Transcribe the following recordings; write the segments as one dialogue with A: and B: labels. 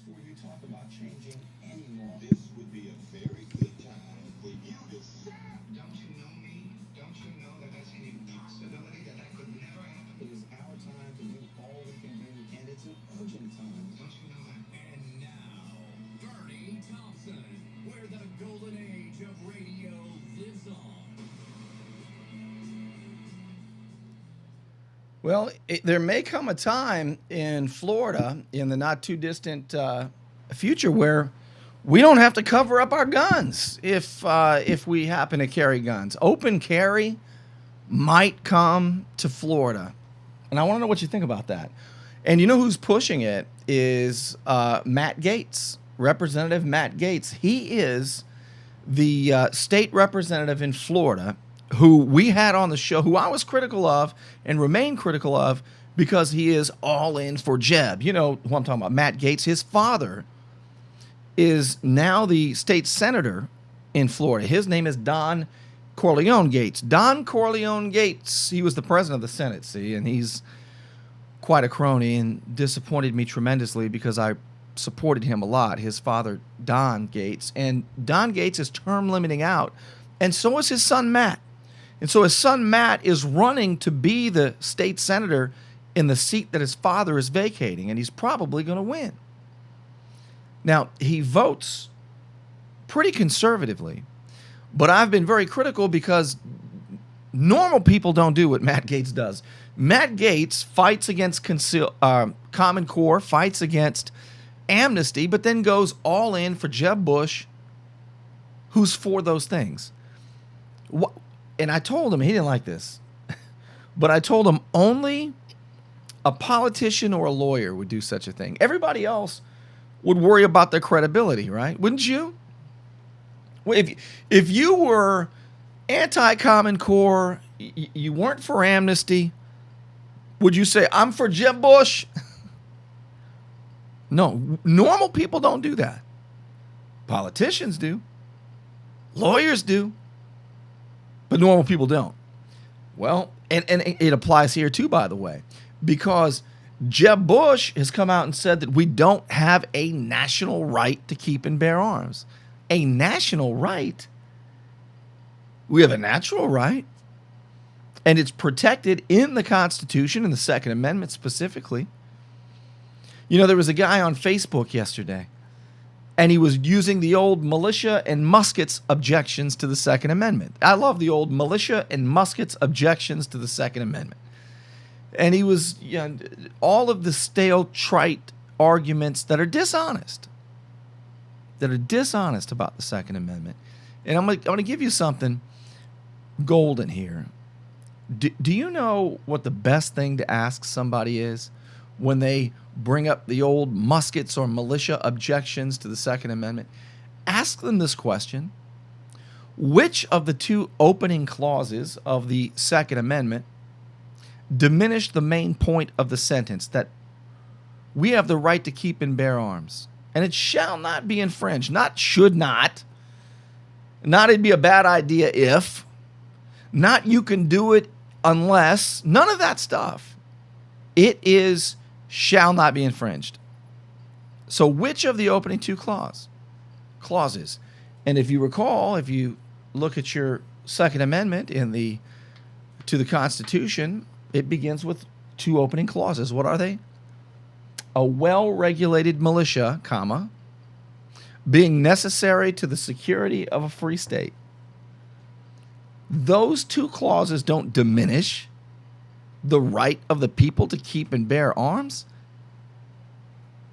A: before you talk about changing any law.
B: This would be a very good time for you to stop.
C: Don't you know me? Don't you know that that's an impossibility, that could never happen?
A: It is our time to do all we can do, and it's an urgent time.
C: Don't you know that?
D: And now, Burnie Thompson, where the golden age of radio lives on.
E: Well, there may come a time in Florida in the not too distant future where we don't have to cover up our guns if we happen to carry guns. Open carry might come to Florida, and I want to know what you think about that. And you know who's pushing it is Matt Gaetz, Representative Matt Gaetz. He is the state representative in Florida who we had on the show, who I was critical of and remain critical of because he is all in for Jeb. You know who I'm talking about, Matt Gaetz. His father is now the state senator in Florida. His name is Don Corleone Gaetz. Don Corleone Gaetz, he was the president of the Senate, see, and he's quite a crony and disappointed me tremendously because I supported him a lot, his father, Don Gaetz. And Don Gaetz is term limiting out, and so is his son, Matt. And so his son, Matt, is running to be the state senator in the seat that his father is vacating, and he's probably going to win. Now, he votes pretty conservatively, but I've been very critical because normal people don't do what Matt Gaetz does. Matt Gaetz fights against Common Core, fights against amnesty, but then goes all in for Jeb Bush, who's for those things. And I told him, he didn't like this, but I told him only a politician or a lawyer would do such a thing. Everybody else would worry about their credibility, right? Wouldn't you? If you were anti-Common Core, you weren't for amnesty, would you say, I'm for Jeb Bush? No, normal people don't do that. Politicians do. Lawyers do. But normal people don't. Well, and it applies here too, by the way, because Jeb Bush has come out and said that we don't have a national right to keep and bear arms. A national right? We have a natural right. And it's protected in the Constitution, in the Second Amendment specifically. You know, there was a guy on Facebook yesterday, and he was using the old militia and muskets objections to the Second Amendment. I love the old militia and muskets objections to the Second Amendment. And he was, all of the stale, trite arguments that are dishonest about the Second Amendment. And I'm going to give you something golden here. Do you know what the best thing to ask somebody is when they bring up the old muskets or militia objections to the Second Amendment? Ask them this question. Which of the two opening clauses of the Second Amendment diminish the main point of the sentence, that we have the right to keep and bear arms, and it shall not be infringed? Not should not. Not it'd be a bad idea if. Not you can do it unless. None of that stuff. It is shall not be infringed. So which of the opening two clauses? And if you recall, if you look at your Second Amendment to the Constitution, it begins with two opening clauses. What are they? A well-regulated militia, comma, being necessary to the security of a free state. Those two clauses don't diminish the right of the people to keep and bear arms.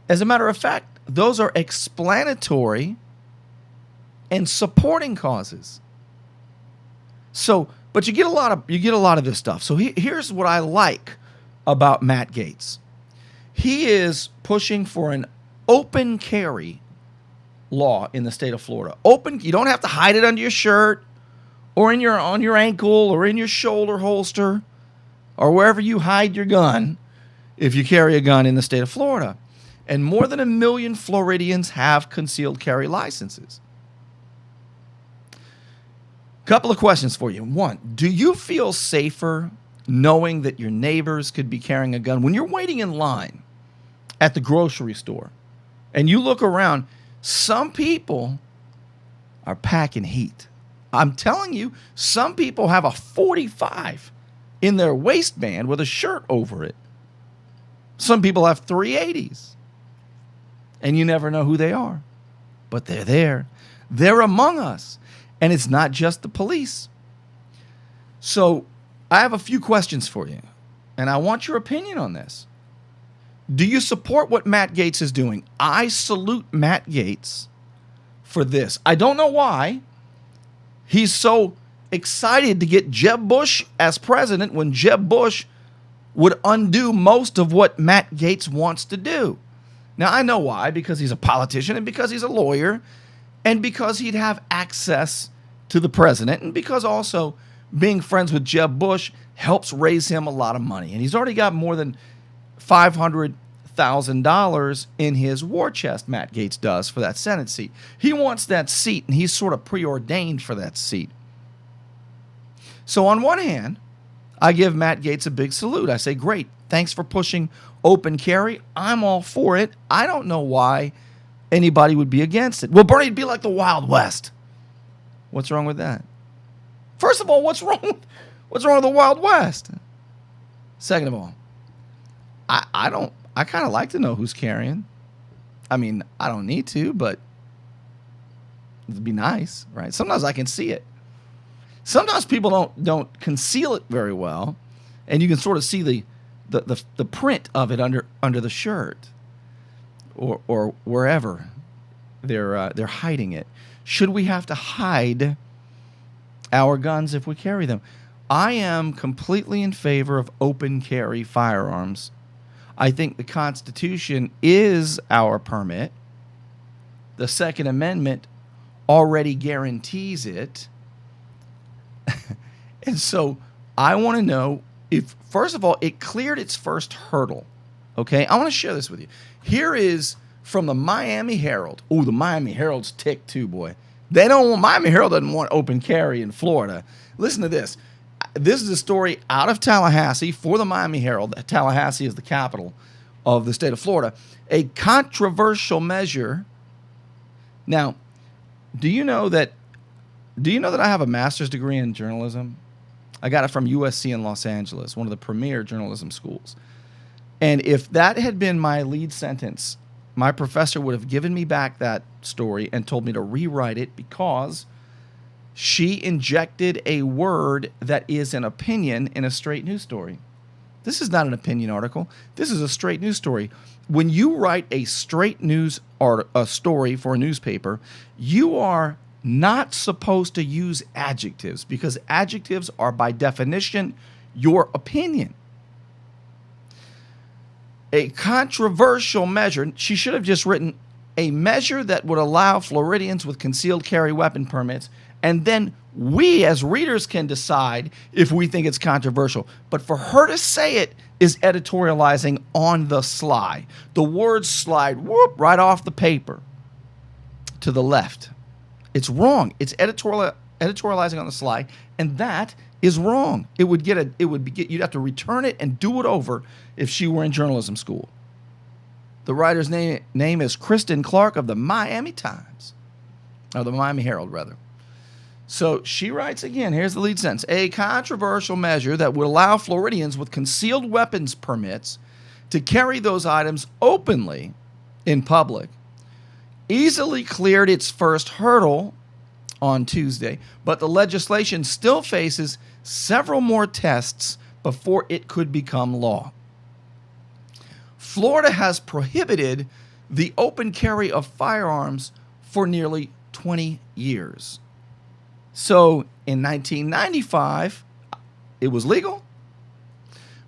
E: As a matter of fact, those are explanatory and supporting causes. So, but you get a lot of this stuff. So here's what I like about Matt Gaetz. He is pushing for an open carry law in the state of Florida. Open, you don't have to hide it under your shirt or on your ankle or in your shoulder holster or wherever you hide your gun if you carry a gun in the state of Florida. And more than 1 million Floridians have concealed carry licenses. Couple of questions for you. One, do you feel safer knowing that your neighbors could be carrying a gun when you're waiting in line at the grocery store and you look around, some people are packing heat. I'm telling you, some people have a 45 in their waistband with a shirt over it. Some people have 380s. And you never know who they are. But they're there. They're among us. And it's not just the police. So I have a few questions for you. And I want your opinion on this. Do you support what Matt Gaetz is doing? I salute Matt Gaetz for this. I don't know why he's so excited to get Jeb Bush as president when Jeb Bush would undo most of what Matt Gaetz wants to do. Now, I know why, because he's a politician and because he's a lawyer and because he'd have access to the president and because also being friends with Jeb Bush helps raise him a lot of money. And he's already got more than $500,000 in his war chest, Matt Gaetz does, for that Senate seat. He wants that seat, and he's sort of preordained for that seat. So on one hand, I give Matt Gaetz a big salute. I say, great, thanks for pushing open carry. I'm all for it. I don't know why anybody would be against it. Well, Burnie, it'd be like the Wild West. What's wrong with that? First of all, what's wrong with the Wild West? Second of all, I kind of like to know who's carrying. I mean, I don't need to, but it'd be nice, right? Sometimes I can see it. Sometimes people don't conceal it very well, and you can sort of see the print of it under the shirt or wherever they're hiding it. Should we have to hide our guns if we carry them? I am completely in favor of open carry firearms. I think the Constitution is our permit. The Second Amendment already guarantees it. And so I want to know if, first of all, it cleared its first hurdle. Okay, I want to share this with you. Here is from the Miami Herald. Oh, the Miami Herald's ticked too, boy. Miami Herald doesn't want open carry in Florida. Listen to this. This is a story out of Tallahassee for the Miami Herald. Tallahassee is the capital of the state of Florida. A controversial measure. Now, do you know that I have a master's degree in journalism? I got it from USC in Los Angeles, one of the premier journalism schools. And if that had been my lead sentence, my professor would have given me back that story and told me to rewrite it because she injected a word that is an opinion in a straight news story. This is not an opinion article. This is a straight news story. When you write a straight news story for a newspaper, you are not supposed to use adjectives because adjectives are by definition your opinion. A controversial measure, she should have just written a measure that would allow Floridians with concealed carry weapon permits, and then we as readers can decide if we think it's controversial. But for her to say it is editorializing on the sly. The words slide right off the paper to the left. It's wrong. It's editorializing on the sly, and that is wrong. You'd have to return it and do it over if she were in journalism school. The writer's name is Kristen Clark of the Miami Times, or the Miami Herald, rather. So she writes again, here's the lead sentence. A controversial measure that would allow Floridians with concealed weapons permits to carry those items openly in public easily cleared its first hurdle on Tuesday, but the legislation still faces several more tests before it could become law. Florida has prohibited the open carry of firearms for nearly 20 years. So in 1995, it was legal.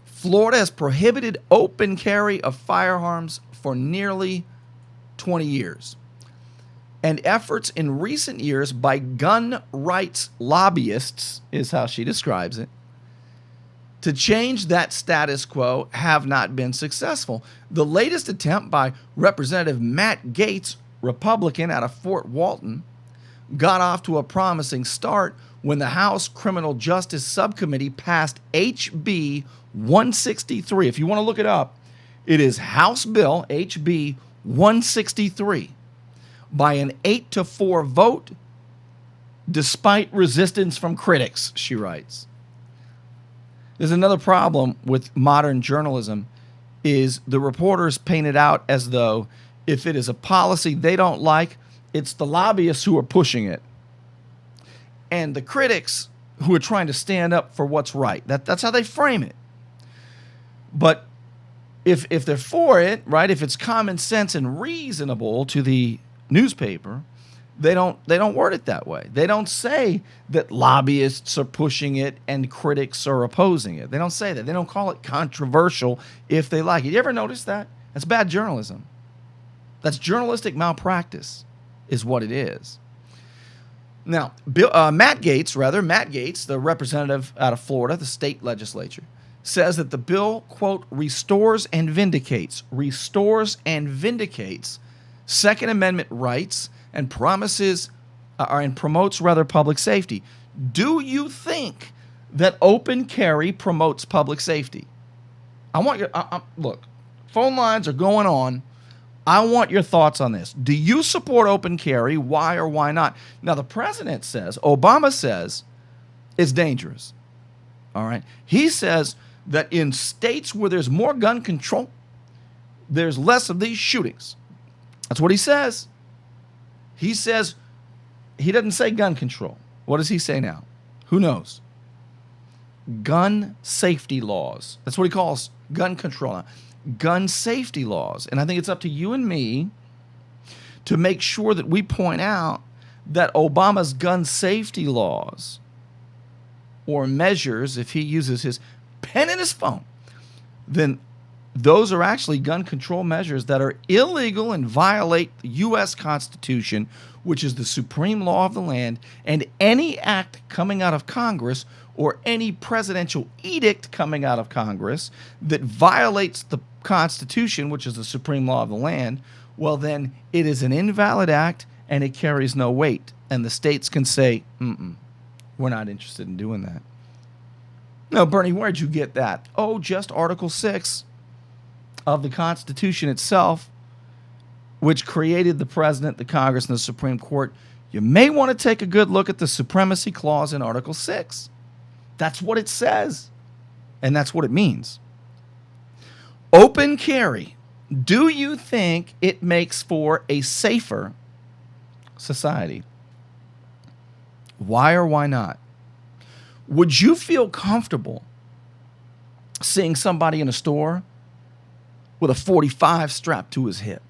E: Florida has prohibited open carry of firearms for nearly 20 years. And efforts in recent years by gun rights lobbyists, is how she describes it, to change that status quo have not been successful. The latest attempt by Representative Matt Gaetz, Republican out of Fort Walton, got off to a promising start when the House Criminal Justice Subcommittee passed HB 163. If you want to look it up, it is House Bill HB 163 by an 8-4 vote, despite resistance from critics, she writes. There's another problem with modern journalism is the reporters paint it out as though if it is a policy they don't like, it's the lobbyists who are pushing it. And the critics who are trying to stand up for what's right. That's how they frame it. But if they're for it, right, if it's common sense and reasonable to the newspaper, they don't word it that way. They don't say that lobbyists are pushing it and critics are opposing it. They don't say that. They don't call it controversial if they like it. You ever notice that? That's bad journalism. That's journalistic malpractice is what it is. Now, Matt Gaetz, the representative out of Florida, the state legislature, says that the bill, quote, restores and vindicates Second Amendment rights and promotes public safety. Do you think that open carry promotes public safety? I want your look. Phone lines are going on. I want your thoughts on this. Do you support open carry? Why or why not? Now, the president says, Obama says, it's dangerous. All right. He says that in states where there's more gun control, there's less of these shootings. That's what he says. He says, he doesn't say gun control. What does he say now? Who knows? Gun safety laws. That's what he calls gun control now. Gun safety laws. And I think it's up to you and me to make sure that we point out that Obama's gun safety laws or measures, if he uses his pen and his phone, then those are actually gun control measures that are illegal and violate the U.S. Constitution, which is the supreme law of the land, and any act coming out of Congress or any presidential edict coming out of Congress that violates the Constitution, which is the supreme law of the land, well, then it is an invalid act and it carries no weight. And the states can say, we're not interested in doing that. No, Burnie, where'd you get that? Oh, just Article 6 of the Constitution itself, which created the president, the Congress, and the Supreme Court. You may want to take a good look at the supremacy clause in Article 6. That's what it says, and that's what it means. Open carry. Do you think it makes for a safer society? Why or why not? Would you feel comfortable seeing somebody in a store with a .45 strapped to his hip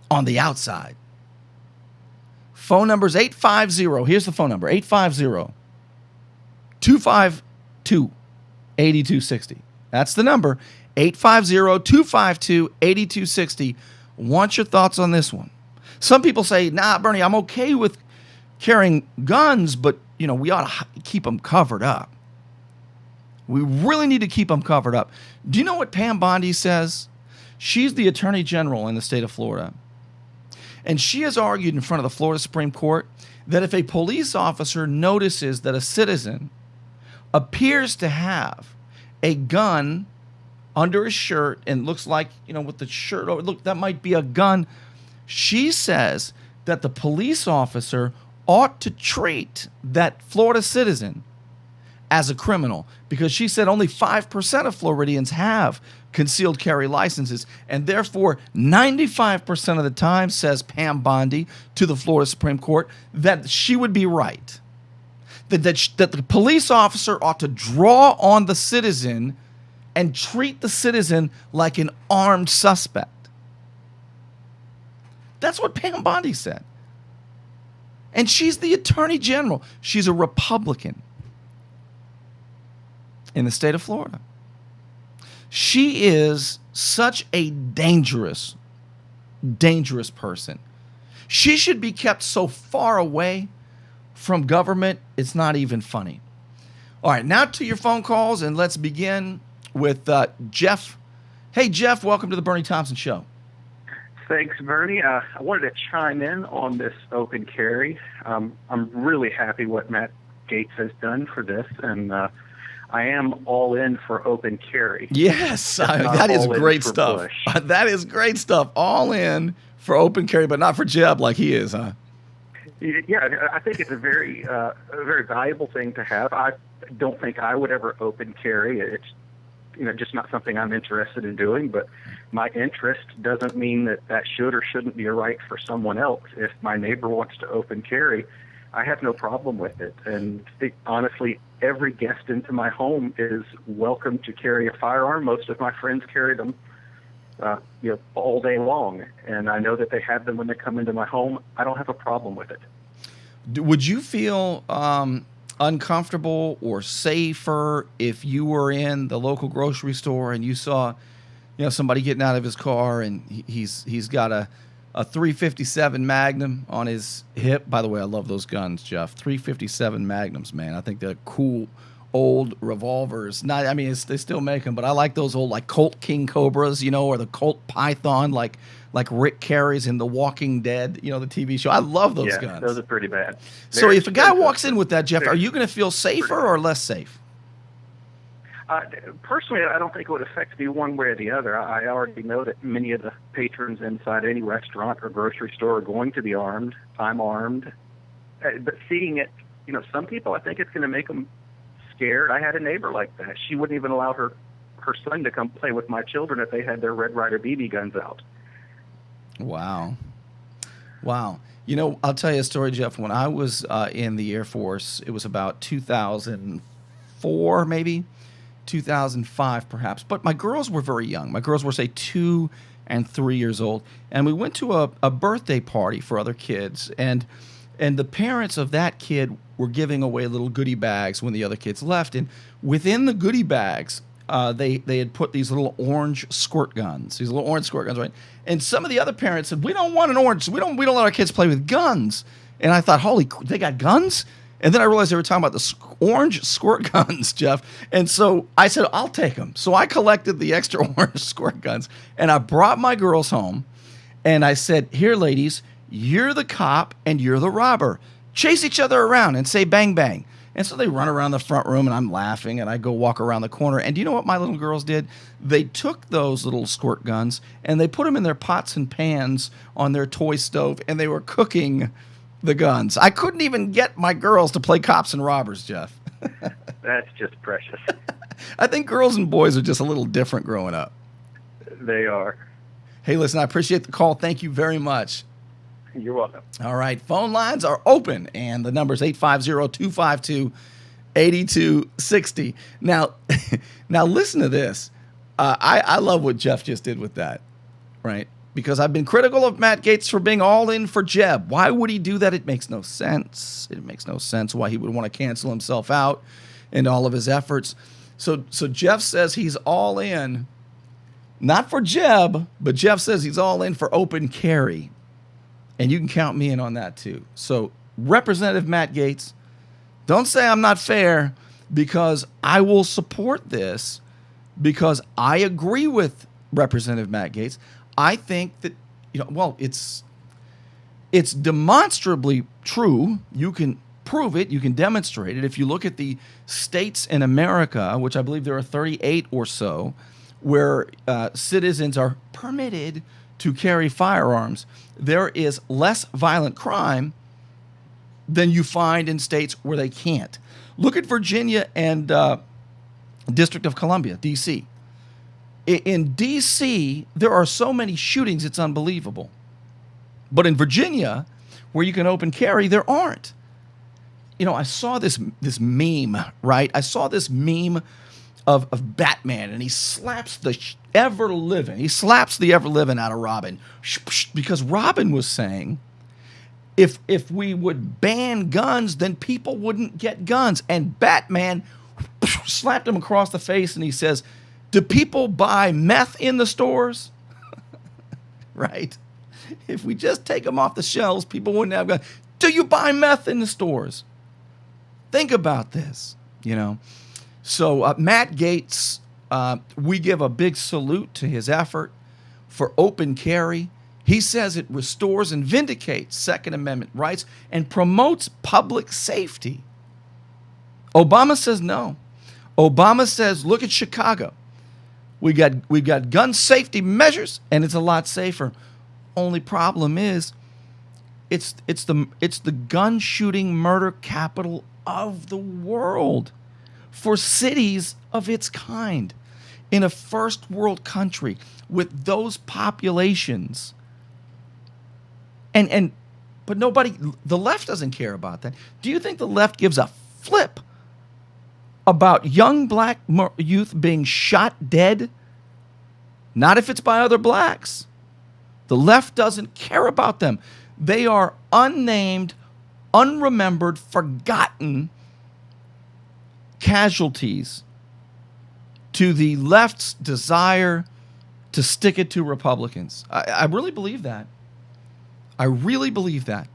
E: on the outside? Phone number is 850. Here's the phone number, 850-252-8260. That's the number, 850-252-8260. Want your thoughts on this one? Some people say, nah, Burnie, I'm okay with carrying guns, but, we ought to keep them covered up. We really need to keep them covered up. Do you know what Pam Bondi says? She's the Attorney General in the state of Florida. And she has argued in front of the Florida Supreme Court that if a police officer notices that a citizen appears to have a gun under his shirt and looks like, with the shirt over, look, that might be a gun. She says that the police officer ought to treat that Florida citizen as a criminal, because she said only 5% of Floridians have concealed carry licenses, and therefore 95% of the time, says Pam Bondi to the Florida Supreme Court, that she would be right. That the police officer ought to draw on the citizen and treat the citizen like an armed suspect. That's what Pam Bondi said. And she's the Attorney General. She's a Republican in the state of Florida. She is such a dangerous person. She should be kept so far away from government, it's not even funny. All right, now to your phone calls, and let's begin with Jeff. Hey, Jeff, welcome to the Burnie Thompson Show.
F: Thanks, Burnie. I wanted to chime in on this open carry. I'm really happy what Matt Gaetz has done for this, and I am all in for open carry.
E: Yes,
F: Just not
E: that is
F: all in
E: great
F: for
E: stuff.
F: Bush.
E: That is great stuff. All in for open carry, but not for Jeb like he is, huh?
F: Yeah, I think it's a very valuable thing to have. I don't think I would ever open carry. It's just not something I'm interested in doing. But my interest doesn't mean that should or shouldn't be a right for someone else. If my neighbor wants to open carry, I have no problem with it. And honestly, every guest into my home is welcome to carry a firearm. Most of my friends carry them, all day long, and I know that they have them when they come into my home. I don't have a problem with it.
E: Would you feel uncomfortable or safer if you were in the local grocery store and you saw, somebody getting out of his car and he's got a 357 Magnum on his hip? By the way, I love those guns, Jeff. 357 Magnums, man. I think they're cool old revolvers. They still make them, but I like those old, like Colt King Cobras, or the Colt Python, like Rick carries in The Walking Dead, the TV show. I love those guns.
F: Those are pretty bad.
E: So if a guy walks in with that, Jeff, are you going to feel safer or less safe?
F: Personally, I don't think it would affect me one way or the other. I already know that many of the patrons inside any restaurant or grocery store are going to be armed. I'm armed. But seeing it, some people, I think it's going to make them scared. I had a neighbor like that. She wouldn't even allow her son to come play with my children if they had their Red Ryder BB guns out.
E: Wow. I'll tell you a story, Jeff. When I was in the Air Force, it was about 2004, maybe 2005, perhaps. But my girls were very young. My girls were, say, 2 and 3 years old. And we went to a birthday party for other kids. And the parents of that kid were giving away little goodie bags when the other kids left. And within the goodie bags, they had put these little orange squirt guns, right? And some of the other parents said, "We don't want an orange. We don't let our kids play with guns." And I thought, they got guns? And then I realized they were talking about the orange squirt guns, Jeff. And so I said, "I'll take them." So I collected the extra orange squirt guns, and I brought my girls home, and I said, "Here, ladies, you're the cop and you're the robber. Chase each other around and say bang, bang." And so they run around the front room, and I'm laughing, and I go walk around the corner. And do you know what my little girls did? They took those little squirt guns, and they put them in their pots and pans on their toy stove, and they were cooking the guns. I couldn't even get my girls to play cops and robbers, Jeff.
F: That's just precious.
E: I think girls and boys are just a little different growing up.
F: They are.
E: Hey, listen, I appreciate the call. Thank you very much.
F: You're welcome.
E: All right, phone lines are open, and the number is 850-252-8260. Now, listen to this. I love what Jeff just did with that, right? Because I've been critical of Matt Gaetz for being all in for Jeb. Why would he do that? It makes no sense. It makes no sense why he would want to cancel himself out and all of his efforts. So Jeff says he's all in, not for Jeb, but Jeff says he's all in for open carry. And you can count me in on that too. So Representative Matt Gaetz, don't say I'm not fair, because I will support this because I agree with Representative Matt Gaetz. I think that, it's demonstrably true. You can prove it. You can demonstrate it. If you look at the states in America, which I believe there are 38 or so, where citizens are permitted to carry firearms, there is less violent crime than you find in states where they can't. Look at Virginia and District of Columbia, D.C. In D.C., there are so many shootings, it's unbelievable. But in Virginia, where you can open carry, there aren't. I saw this meme, right? I saw this meme of Batman, and he slaps the ever-living out of Robin, because Robin was saying, if we would ban guns, then people wouldn't get guns. And Batman slapped him across the face, and he says, "Do people buy meth in the stores?" Right? If we just take them off the shelves, people wouldn't have guns. Do you buy meth in the stores? Think about this, So Matt Gaetz, we give a big salute to his effort for open carry. He says it restores and vindicates Second Amendment rights and promotes public safety. Obama says no. Obama says, look at Chicago. We've got gun safety measures, and it's a lot safer. Only problem is, it's the gun shooting murder capital of the world for cities of its kind in a first world country with those populations. But nobody, the left doesn't care about that. Do you think the left gives a flip about young black youth being shot dead? Not if it's by other blacks. The left doesn't care about them. They are unnamed, unremembered, forgotten casualties to the left's desire to stick it to Republicans. I really believe that. I really believe that.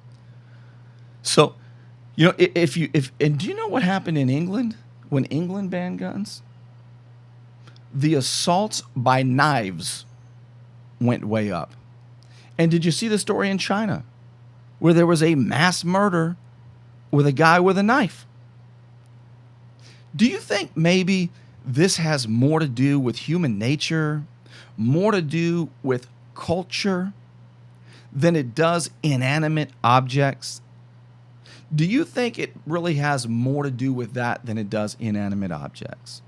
E: So, you know, and do you know what happened in England when England banned guns? The assaults by knives went way up. And did you see the story in China where there was a mass murder with a guy with a knife? Do you think maybe this has more to do with human nature, more to do with culture than it does inanimate objects? Do you think it really has more to do with that than it does inanimate objects?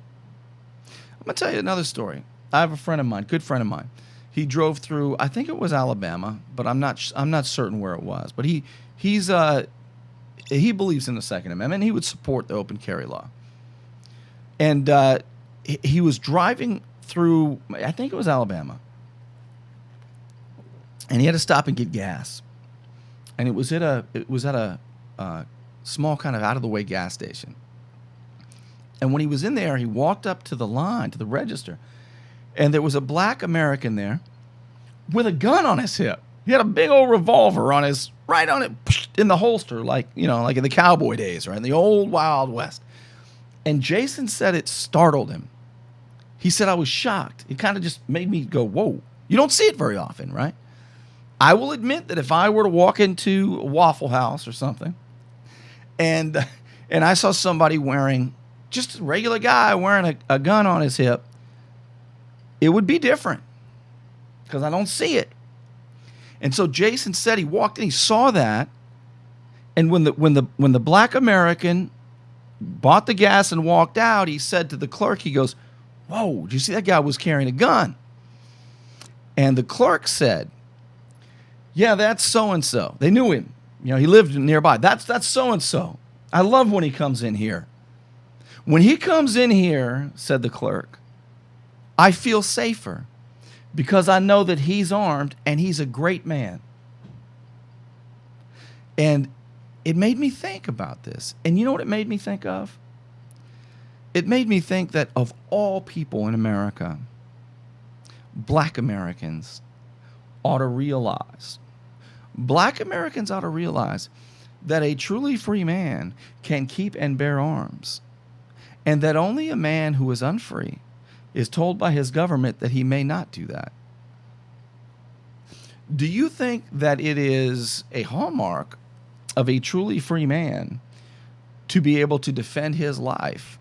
E: I'm going to tell you another story. I have a friend of mine, good friend of mine. He drove through, I think it was Alabama, but I'm not certain where it was. But he believes in the Second Amendment. He would support the open carry law. And he was driving through, I think it was Alabama, and he had to stop and get gas. And it was at a small kind of out of the way gas station. And when he was in there, he walked up to the line, to the register, and there was a black American there with a gun on his hip. He had a big old revolver on his, right on it, in the holster, like in the cowboy days, right, in the old Wild West. And Jason said it startled him. He said, I was shocked. It kind of just made me go, whoa. You don't see it very often, right? I will admit that if I were to walk into a Waffle House or something, and I saw somebody wearing, just a regular guy wearing a gun on his hip, it would be different because I don't see it. And so Jason said he walked in, he saw that, and when the black American bought the gas and walked out, he said to the clerk, he goes, whoa, did you see that guy was carrying a gun? And the clerk said, yeah, that's so-and-so. They knew him. He lived nearby. That's so-and-so. I love when he comes in here. When he comes in here, said the clerk, I feel safer because I know that he's armed and he's a great man. And it made me think about this. And you know what it made me think of? It made me think that of all people in America, black Americans ought to realize, that a truly free man can keep and bear arms, and that only a man who is unfree is told by his government that he may not do that. Do you think that it is a hallmark of a truly free man to be able to defend his life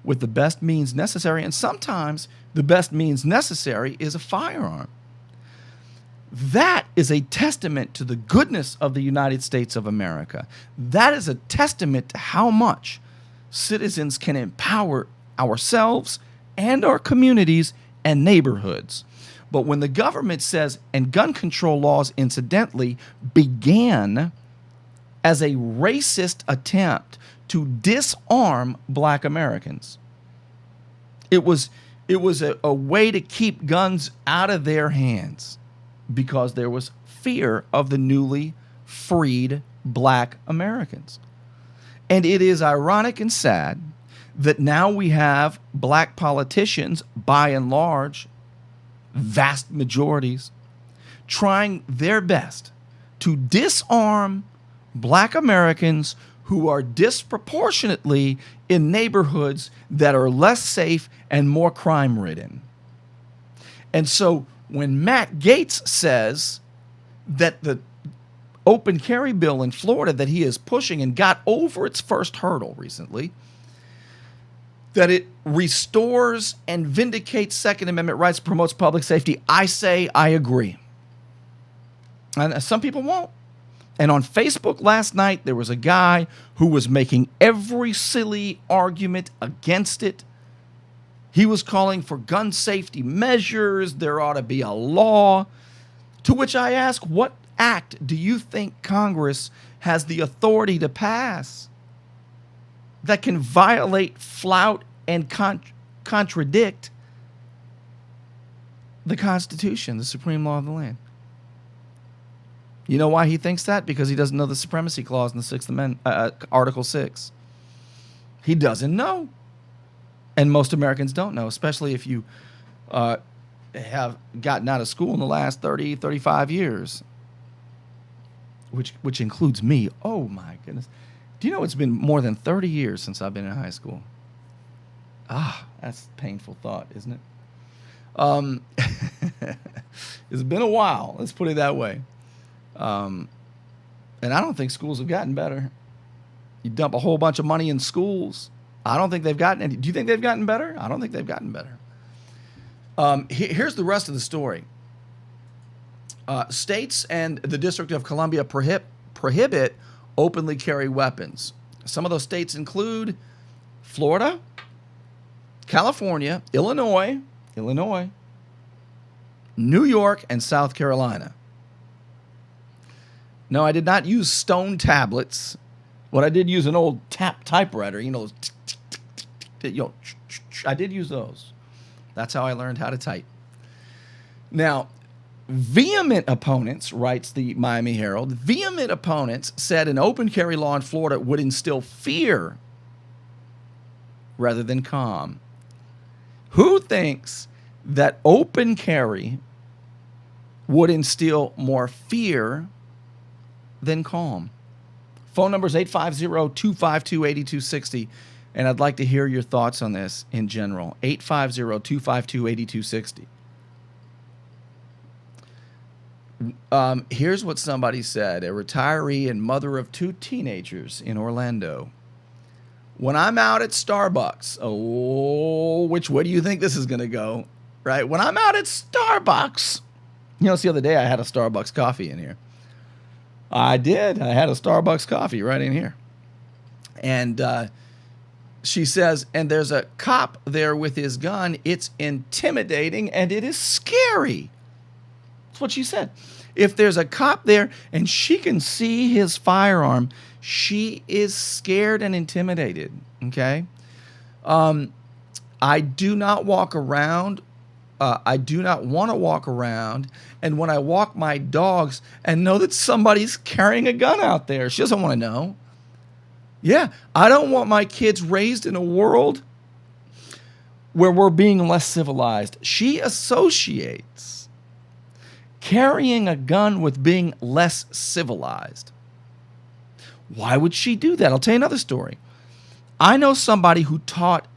E: with the best means necessary? And sometimes the best means necessary is a firearm. That is a testament to the goodness of the United States of America. That is a testament to how much citizens can empower ourselves and our communities and neighborhoods. But when the government says, and gun control laws incidentally began as a racist attempt to disarm black Americans, it was a way to keep guns out of their hands because there was fear of the newly freed black Americans. And it is ironic and sad that now we have black politicians, by and large, vast majorities, trying their best to disarm black Americans who are disproportionately in neighborhoods that are less safe and more crime-ridden. And so when Matt Gaetz says that the open carry bill in Florida that he is pushing and got over its first hurdle recently, that it restores and vindicates Second Amendment rights, promotes public safety. I say I agree. And some people won't. And on Facebook last night, there was a guy who was making every silly argument against it. He was calling for gun safety measures. There ought to be a law. To which I ask, what act do you think Congress has the authority to pass that can violate, flout, and contradict the Constitution, the supreme law of the land? You know why he thinks that? Because he doesn't know the supremacy clause in the Sixth Amendment, Article 6. He doesn't know. And most Americans don't know, especially if you have gotten out of school in the last 30, 35 years, which includes me. Oh, my goodness. Do you know it's been more than 30 years since I've been in high school? That's a painful thought, isn't it? It's been a while. Let's put it that way. And I don't think schools have gotten better. You dump a whole bunch of money in schools. I don't think they've gotten any. Do you think they've gotten better? I don't think they've gotten better. Here's the rest of the story. States and the District of Columbia prohibit openly carry weapons. Some of those states include Florida, California, Illinois, New York, and South Carolina. No, I did not use stone tablets. What I did use an old typewriter, I did use those. That's how I learned how to type. Now, vehement opponents, writes the Miami Herald, vehement opponents said an open carry law in Florida would instill fear rather than calm. Who thinks that open carry would instill more fear than calm? Phone number is 850-252-8260, and I'd like to hear your thoughts on this in general. 850-252-8260. Here's what somebody said, a retiree and mother of 2 teenagers in Orlando. When I'm out at Starbucks, which way do you think this is going to go? Right? When I'm out at Starbucks, it's the other day I had a Starbucks coffee in here. I did. I had a Starbucks coffee right in here. And she says, and there's a cop there with his gun. It's intimidating and it is scary. That's what she said. If there's a cop there and she can see his firearm, she is scared and intimidated. Okay? I do not walk around. I do not want to walk around. And when I walk my dogs and know that somebody's carrying a gun out there, she doesn't want to know. Yeah, I don't want my kids raised in a world where we're being less civilized. She associates carrying a gun with being less civilized. Why would she do that? I'll tell you another story. I know somebody who taught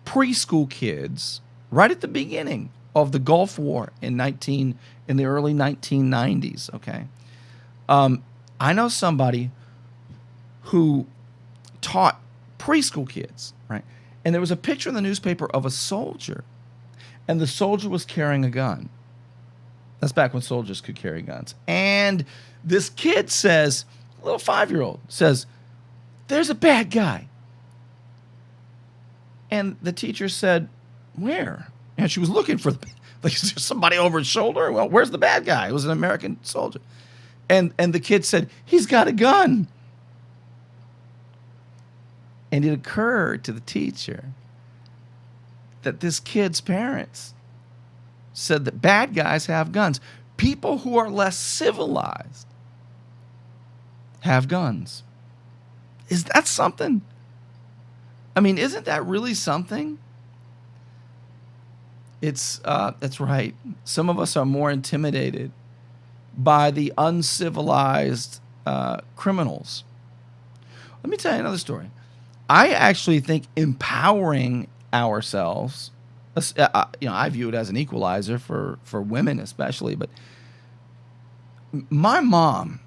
E: preschool kids right at the beginning of the Gulf War in the early 1990s. Okay, I know somebody who taught preschool kids, right? And there was a picture in the newspaper of a soldier, and the soldier was carrying a gun. That's back when soldiers could carry guns. And this kid says, a little 5-year-old says, "There's a bad guy." And the teacher said, "Where?" And she was looking for somebody over his shoulder. Well, where's the bad guy? It was an American soldier. And the kid said, "He's got a gun." And it occurred to the teacher that this kid's parents said that bad guys have guns. People who are less civilized have guns. Is that something? I mean, isn't that really something? That's right. Some of us are more intimidated by the uncivilized criminals. Let me tell you another story. I actually think empowering ourselves, I view it as an equalizer for women especially, but my mom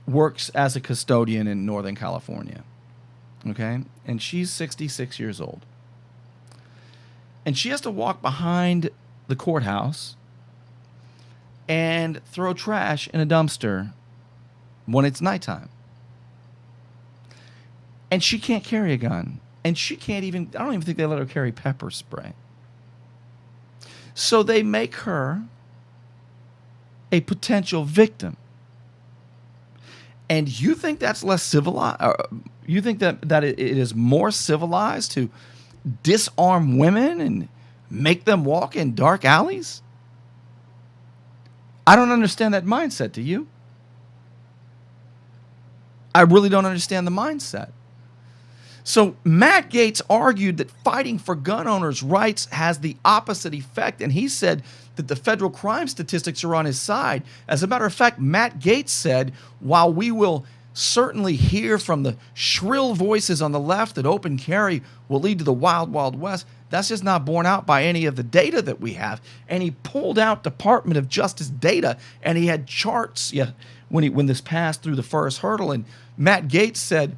E: works as a custodian in Northern California, okay? And she's 66 years old. And she has to walk behind the courthouse and throw trash in a dumpster when it's nighttime. And she can't carry a gun. And she can't even, I don't even think they let her carry pepper spray. So they make her a potential victim. And you think that's less civilized? You think that it is more civilized to disarm women and make them walk in dark alleys? I don't understand that mindset, do you? I really don't understand the mindset. So Matt Gaetz argued that fighting for gun owners' rights has the opposite effect, and he said that the federal crime statistics are on his side. As a matter of fact, Matt Gaetz said, while we will certainly hear from the shrill voices on the left that open carry will lead to the wild, wild west, that's just not borne out by any of the data that we have. And he pulled out Department of Justice data, and he had charts when this passed through the first hurdle. And Matt Gaetz said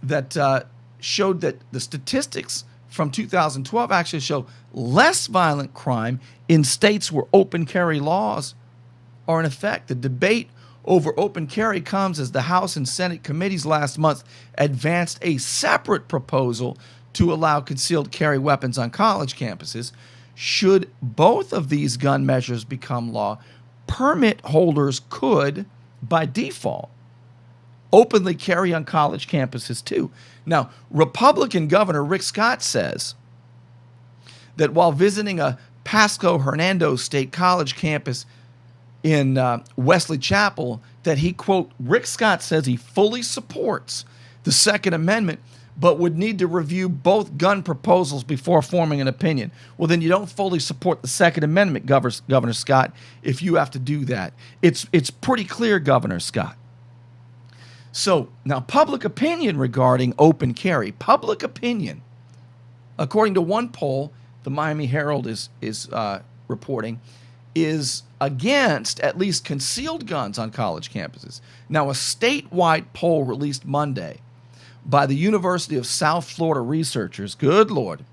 E: that showed that the statistics from 2012 actually show less violent crime in states where open carry laws are in effect. The debate over open carry comes as the House and Senate committees last month advanced a separate proposal to allow concealed carry weapons on college campuses. Should both of these gun measures become law, permit holders could, by default, openly carry on college campuses too. Now, Republican Governor Rick Scott says that while visiting a Pasco Hernando State College campus in Wesley Chapel, that he, quote, Rick Scott says he fully supports the Second Amendment, but would need to review both gun proposals before forming an opinion. Well, then you don't fully support the Second Amendment, Governor Scott, if you have to do that. It's pretty clear, Governor Scott. So now public opinion regarding open carry, public opinion, according to one poll, the Miami Herald is reporting, is against at least concealed guns on college campuses. Now, a statewide poll released Monday by the University of South Florida researchers, good Lord,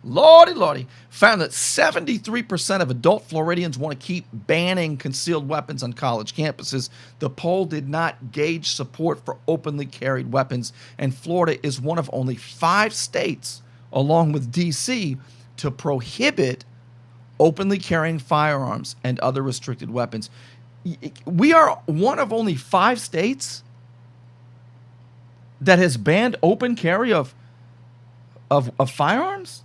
E: Lordy, found that 73% of adult Floridians want to keep banning concealed weapons on college campuses. The poll did not gauge support for openly carried weapons, and Florida is one of only 5 states, along with D.C., to prohibit openly carrying firearms and other restricted weapons. We are one of only 5 states that has banned open carry of firearms?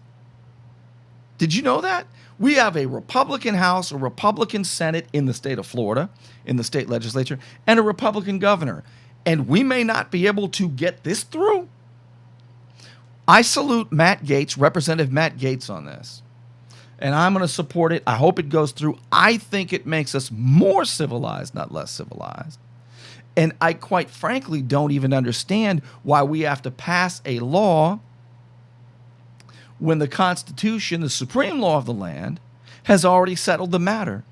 E: Did you know that? We have a Republican House, a Republican Senate in the state of Florida, in the state legislature, and a Republican governor. And we may not be able to get this through. I salute Matt Gaetz, Representative Matt Gaetz, on this. And I'm going to support it. I hope it goes through. I think it makes us more civilized, not less civilized. And I quite frankly don't even understand why we have to pass a law when the Constitution, the supreme law of the land, has already settled the matter.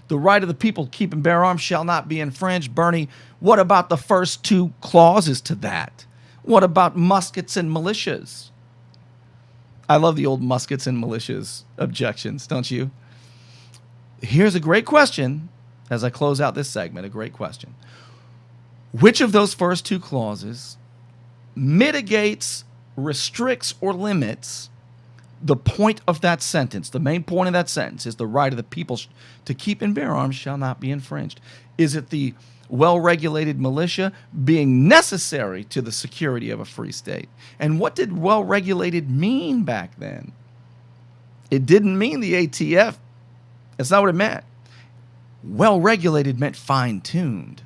E: The right of the people to keep and bear arms shall not be infringed. Burnie, what about the first 2 clauses to that? What about muskets and militias? I love the old muskets and militias objections, don't you? Here's a great question as I close out this segment, a great question. Which of those first 2 clauses mitigates, restricts, or limits the point of that sentence? The main point of that sentence is the right of the people to keep and bear arms shall not be infringed. Is it the well-regulated militia being necessary to the security of a free state? And what did well-regulated mean back then? It didn't mean the ATF. That's not what it meant. Well-regulated meant fine-tuned.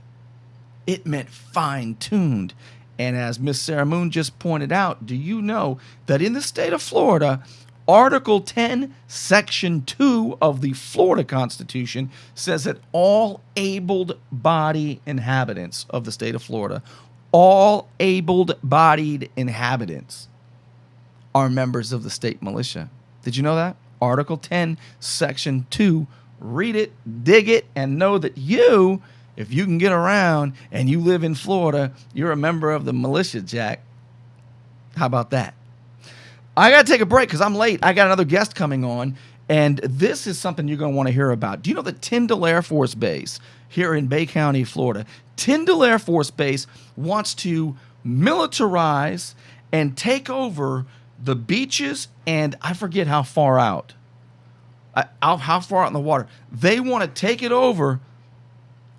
E: It meant fine-tuned. And as Miss Sarah Moon just pointed out, do you know that in the state of Florida, Article 10, Section 2 of the Florida Constitution says that all able-bodied inhabitants of the state of Florida, all able-bodied inhabitants are members of the state militia. Did you know that? Article 10, Section 2. Read it, dig it, and know that you, if you can get around and you live in Florida, you're a member of the militia, Jack. How about that? I got to take a break because I'm late. I got another guest coming on, and this is something you're going to want to hear about. Do you know the Tyndall Air Force Base here in Bay County, Florida? Tyndall Air Force Base wants to militarize and take over the beaches, and I forget how far out. How far out in the water. They want to take it over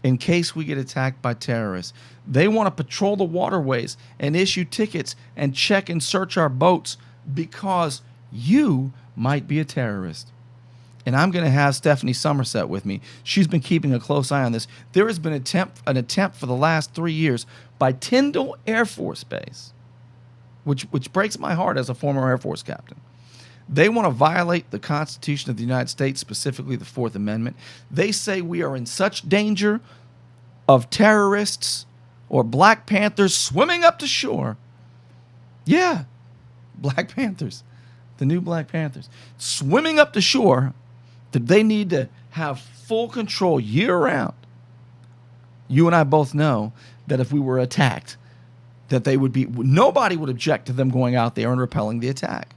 E: in case we get attacked by terrorists. They want to patrol the waterways and issue tickets and check and search our boats because you might be a terrorist. And I'm going to have Stephanie Somerset with me. She's been keeping a close eye on this. There has been an attempt for the last 3 years by Tyndall Air Force Base, which breaks my heart as a former Air Force captain. They want to violate the Constitution of the United States, specifically the Fourth Amendment. They say we are in such danger of terrorists or Black Panthers swimming up to shore. Yeah, Black Panthers, the new Black Panthers, swimming up to shore, that they need to have full control year-round. You and I both know that if we were attacked, that nobody would object to them going out there and repelling the attack.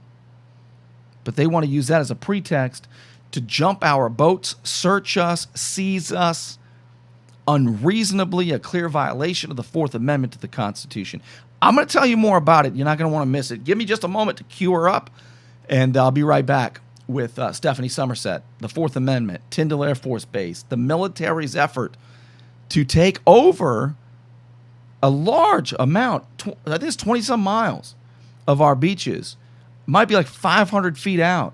E: But they want to use that as a pretext to jump our boats, search us, seize us, unreasonably, a clear violation of the Fourth Amendment to the Constitution. I'm going to tell you more about it. You're not going to want to miss it. Give me just a moment to cue her up, and I'll be right back with Stephanie Somerset, the Fourth Amendment, Tyndall Air Force Base, the military's effort to take over a large amount, I think it's 20-some miles of our beaches. Might be like 500 feet out.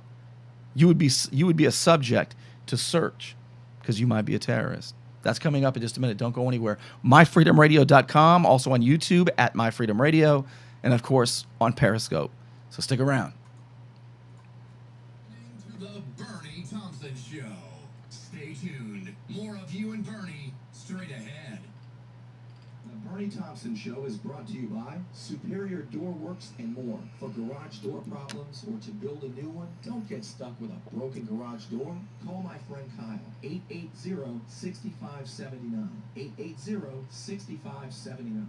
E: You would be a subject to search because you might be a terrorist. That's coming up in just a minute. Don't go anywhere. MyFreedomRadio.com, also on YouTube at MyFreedomRadio, and of course on Periscope. So stick around.
D: To the Burnie Thompson Show. Stay tuned. More of you and Burnie straight ahead.
A: The Burnie Thompson Show is brought to you by Superior Door Works and more. For garage door problems or to build a new one, don't get stuck with a broken garage door. Call my friend Kyle, 880-6579. 880-6579.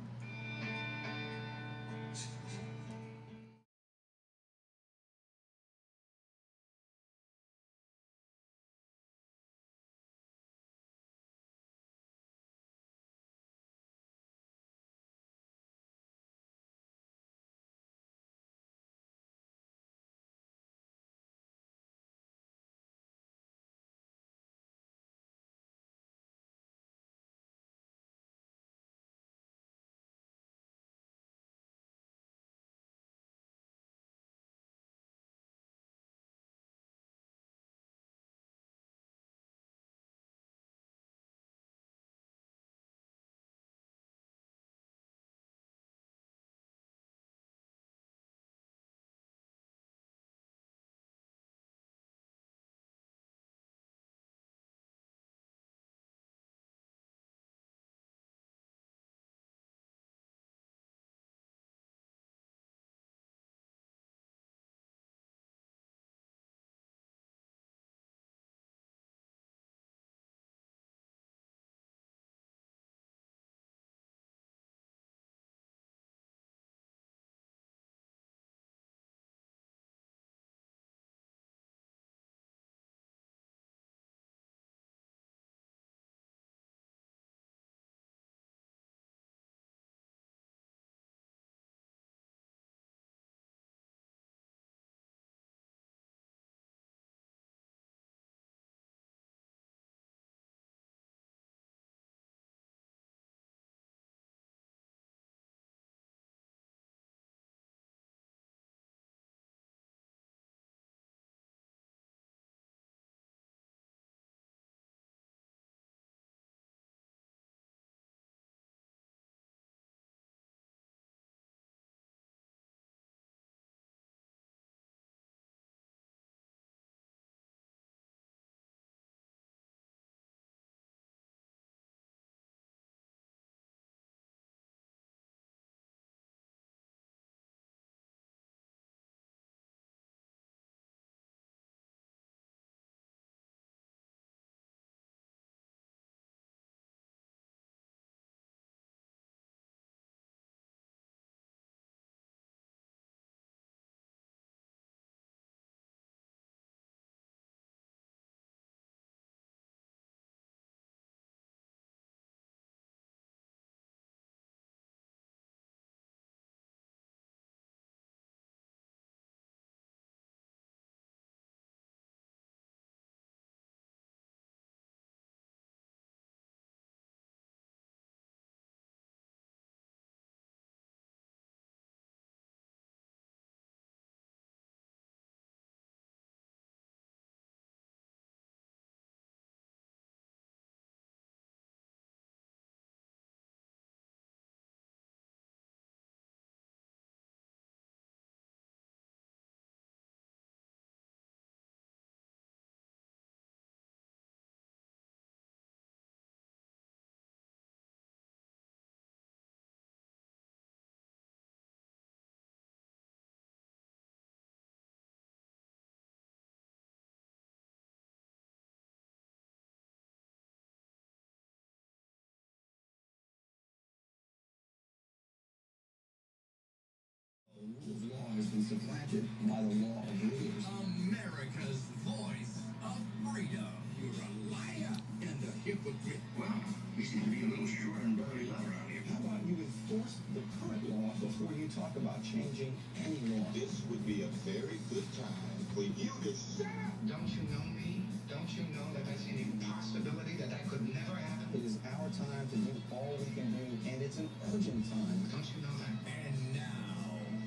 A: The rule of law has been supplanted by the law of rulers.
D: America's voice of freedom. You're a liar and a hypocrite.
C: Well, you seem to be a little short on brotherly love around here.
A: How about you enforce the current law before you talk about changing any law?
B: This would be a very good time for you to stop.
C: Don't you know me? Don't you know that that's an impossibility, that could never happen?
A: It is our time to do all we can do, and it's an urgent time.
C: Don't you know that?
D: And now,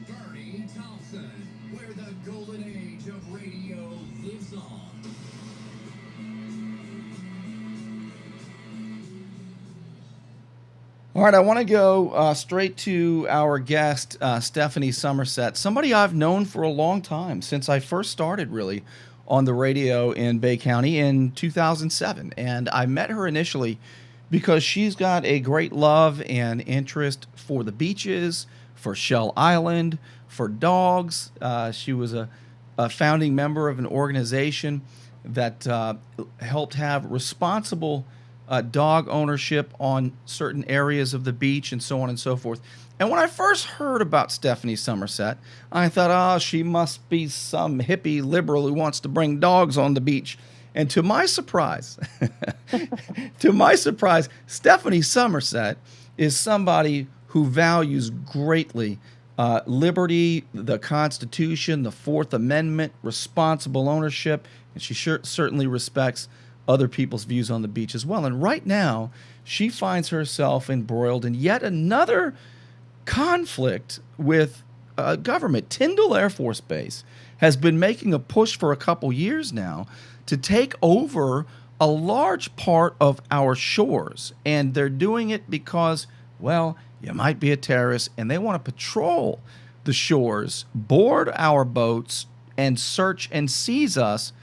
D: Burnie Thompson, where the golden age of radio lives on.
E: All right, I want to go straight to our guest, Stephanie Somerset, somebody I've known for a long time, since I first started really on the radio in Bay County in 2007. And I met her initially because she's got a great love and interest for the beaches, for Shell Island, for dogs. She was a founding member of an organization that helped have responsible dog ownership on certain areas of the beach and so on and so forth. And when I first heard about Stephanie Somerset, I thought, oh, she must be some hippie liberal who wants to bring dogs on the beach. And to my surprise, Stephanie Somerset is somebody who values greatly liberty, the Constitution, the Fourth Amendment, responsible ownership, and she certainly respects other people's views on the beach as well. And right now, she finds herself embroiled in yet another conflict with government. Tyndall Air Force Base has been making a push for a couple years now to take over a large part of our shores. And they're doing it because, well, you might be a terrorist, and they want to patrol the shores, board our boats, and search and seize us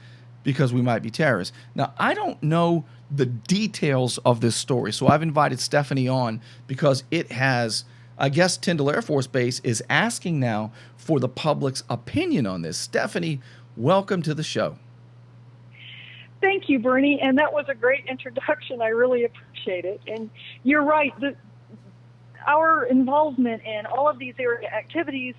E: because we might be terrorists. Now, I don't know the details of this story, so I've invited Stephanie on because it has, I guess Tyndall Air Force Base is asking now for the public's opinion on this. Stephanie, welcome to the show.
G: Thank you, Burnie, and that was a great introduction. I really appreciate it. And you're right, our involvement in all of these area activities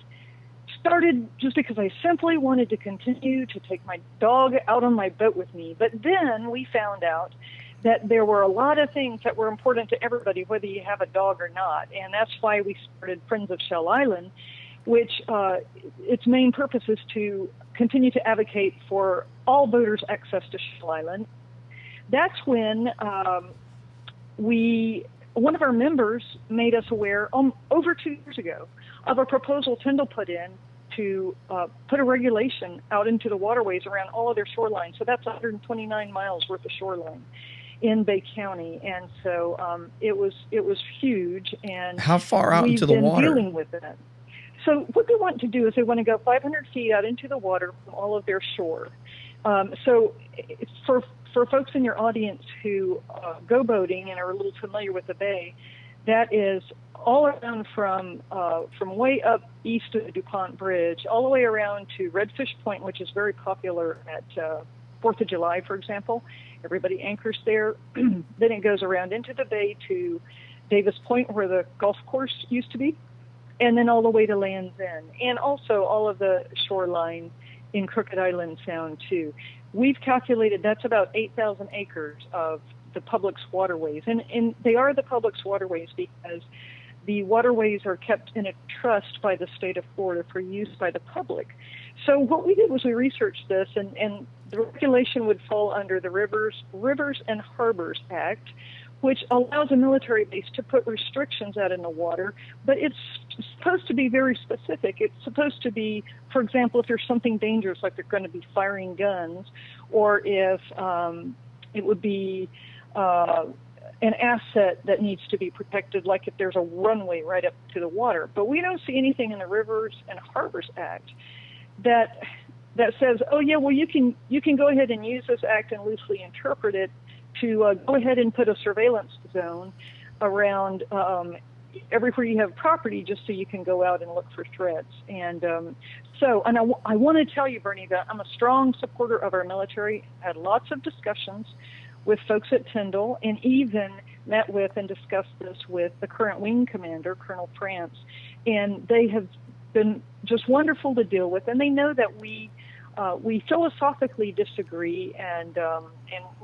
G: started just because I simply wanted to continue to take my dog out on my boat with me. But then we found out that there were a lot of things that were important to everybody, whether you have a dog or not. And that's why we started Friends of Shell Island, which its main purpose is to continue to advocate for all boaters' access to Shell Island. That's when one of our members made us aware over 2 years ago of a proposal Tyndall put in to put a regulation out into the waterways around all of their shoreline. So that's 129 miles worth of shoreline in Bay County, and so it was huge. And
E: how far out into the water?
G: We've been dealing with it. So what they want to do is they want to go 500 feet out into the water from all of their shore. So for folks in your audience who go boating and are a little familiar with the bay, that is all around from way up east of the DuPont Bridge, all the way around to Redfish Point, which is very popular at 4th of July, for example. Everybody anchors there. Then it goes around into the bay to Davis Point, where the golf course used to be, and then all the way to Land's End, and also all of the shoreline in Crooked Island Sound, too. We've calculated that's about 8,000 acres of the public's waterways. And they are the public's waterways because the waterways are kept in a trust by the state of Florida for use by the public. So what we did was we researched this, and the regulation would fall under the Rivers and Harbors Act, which allows a military base to put restrictions out in the water, but it's supposed to be very specific. It's supposed to be, for example, if there's something dangerous, like they're going to be firing guns, or if it would be an asset that needs to be protected, like if there's a runway right up to the water. But we don't see anything in the Rivers and Harbors Act that says, oh yeah, well you can go ahead and use this act and loosely interpret it to go ahead and put a surveillance zone around everywhere you have property, just so you can go out and look for threats. And I want to tell you, Burnie, that I'm a strong supporter of our military. Had lots of discussions with folks at Tyndall, and even met with and discussed this with the current wing commander, Colonel France. And they have been just wonderful to deal with, and they know that we philosophically disagree, and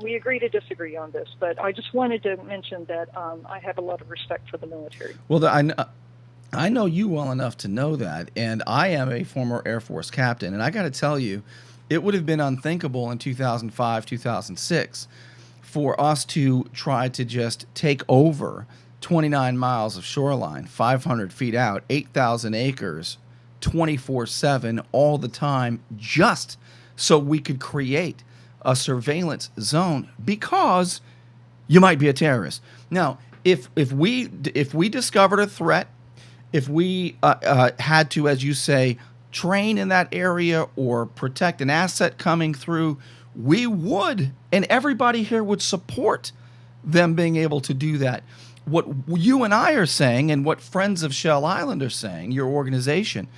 G: we agree to disagree on this. But I just wanted to mention that I have a lot of respect for the military.
E: Well, I know you well enough to know that, and I am a former Air Force captain, and I got to tell you, it would have been unthinkable in 2005, 2006 for us to try to just take over 29 miles of shoreline, 500 feet out, 8,000 acres, 24/7 all the time, just so we could create a surveillance zone because you might be a terrorist. Now, if we discovered a threat, if we had to, as you say, train in that area or protect an asset coming through, we would, and everybody here would support them being able to do that. What you and I are saying, and what Friends of Shell Island are saying, your organization,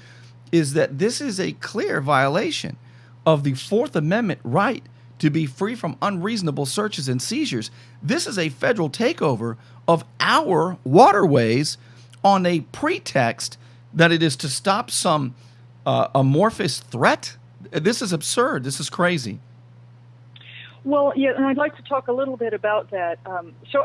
E: is that this is a clear violation of the Fourth Amendment right to be free from unreasonable searches and seizures. This is a federal takeover of our waterways on a pretext that it is to stop some amorphous threat. This is absurd. This is crazy.
G: Well, yeah, and I'd like to talk a little bit about that. So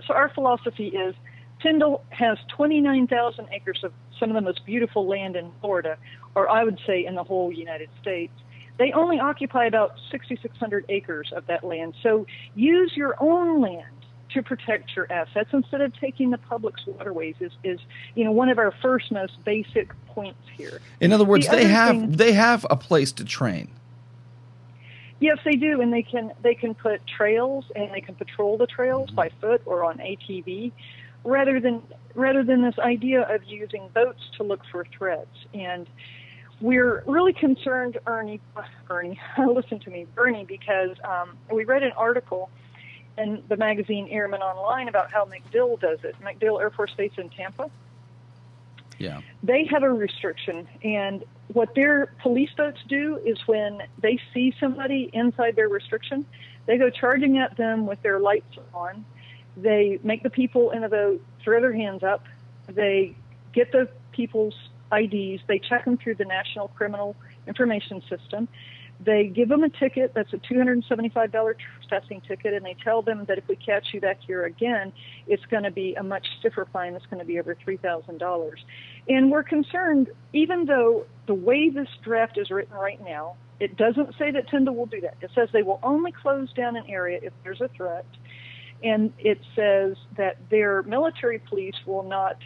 G: our philosophy is Tyndall has 29,000 acres of some of the most beautiful land in Florida, or I would say in the whole United States. They only occupy about 6,600 acres of that land. So use your own land to protect your assets instead of taking the public's waterways is one of our first most basic points here.
E: In other words, they have a place to train.
G: Yes, they do, and they can put trails, and they can patrol the trails by foot or on ATV, rather than this idea of using boats to look for threats. And we're really concerned, Bernie, listen to me, Burnie, because we read an article in the magazine Airman Online about how MacDill does it. MacDill Air Force Base in Tampa.
E: Yeah.
G: They have a restriction, and what their police boats do is when they see somebody inside their restriction, they go charging at them with their lights on. They make the people in the boat throw their hands up. They get the people's IDs. They check them through the National Criminal Information System. They give them a ticket that's a $275 trespassing ticket, and they tell them that if we catch you back here again, it's going to be a much stiffer fine. It's going to be over $3,000. And we're concerned, even though the way this draft is written right now, it doesn't say that Tyndall will do that. It says they will only close down an area if there's a threat, and it says that their military police will not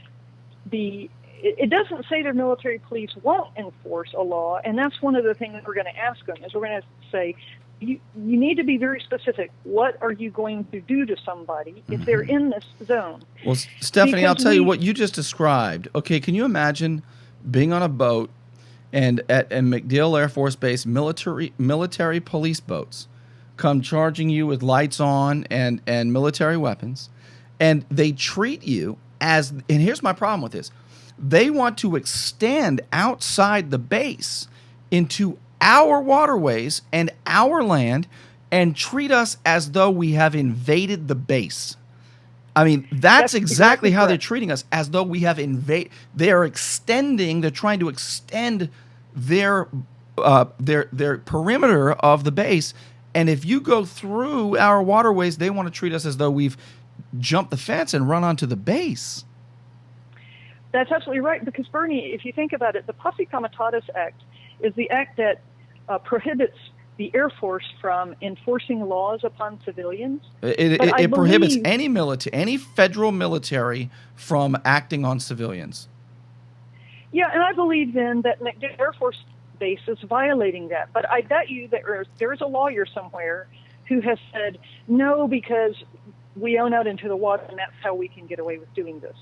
G: be. It doesn't say their military police won't enforce a law, and that's one of the things that we're going to ask them, is we're going to say, you need to be very specific. What are you going to do to somebody if they're in this zone?
E: Well, Stephanie, I'll tell you what you just described. Okay, can you imagine being on a boat and at MacDill Air Force Base, military police boats come charging you with lights on and military weapons, and they treat you as, and here's my problem with this, they want to extend outside the base into our waterways and our land and treat us as though we have invaded the base. I mean, that's exactly how they're treating us, as though we have invaded. They're trying to extend their perimeter of the base. And if you go through our waterways, they want to treat us as though we've jumped the fence and run onto the base.
G: That's absolutely right, because, Bernie, if you think about it, the Posse Comitatus Act is the act that prohibits the Air Force from enforcing laws upon civilians.
E: It prohibits any federal military from acting on civilians.
G: Yeah, and I believe then that MacDill Air Force Base is violating that. But I bet you that there's a lawyer somewhere who has said, no, because we own out into the water, and that's how we can get away with doing this.